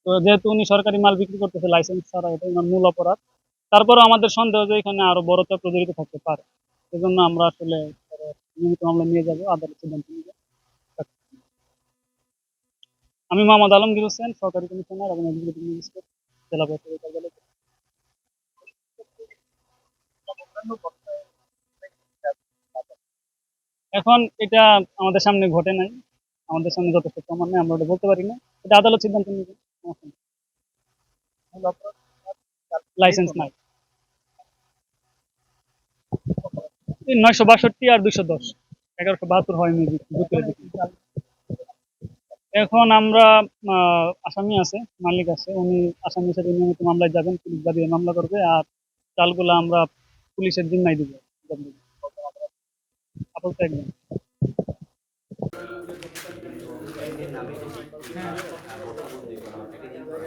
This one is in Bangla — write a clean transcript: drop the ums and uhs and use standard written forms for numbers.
তো যেহেতু উনি সরকারি মাল বিক্রি করতেছে লাইসেন্স ছাড়া, এটা ওনার মূল অপরাধ। তারপরেও আমাদের সন্দেহ যে এখানে আরো বড় চক্র জড়িত থাকতে পারে। সেজন্য আমরা আসলে নিয়মিত মামলা নিয়ে যাব, আদালত সিদ্ধান্ত নিবে। আমি মোহাম্মদ আলমগীর হোসেন, সহকারী কমিশনার এবং এক্সিকিউটিভ ম্যাজিস্ট্রেট, জেলা প্রশাসক আদালত। এখন এটা আমাদের সামনে ঘটে নাই, আমাদের সামনে যথেষ্ট প্রমাণ নেই, আমরা ওটা বলতে পারি না। এটা আদালত সিদ্ধান্ত নিবে। লাইসেন্স নাই। 962 আর 210, 1172 হয় মিউজিক বুকের দিকে। এখন আমরা আসামি আছে, মালিক আছে, উনি আসামি হিসেবে নিয়মিত মামলায় যাবেন, পুলিশ বাদী মামলা করবে, আর চালগুলো আমরা পুলিশের জিম্মায় দিব। আপাতত একদম।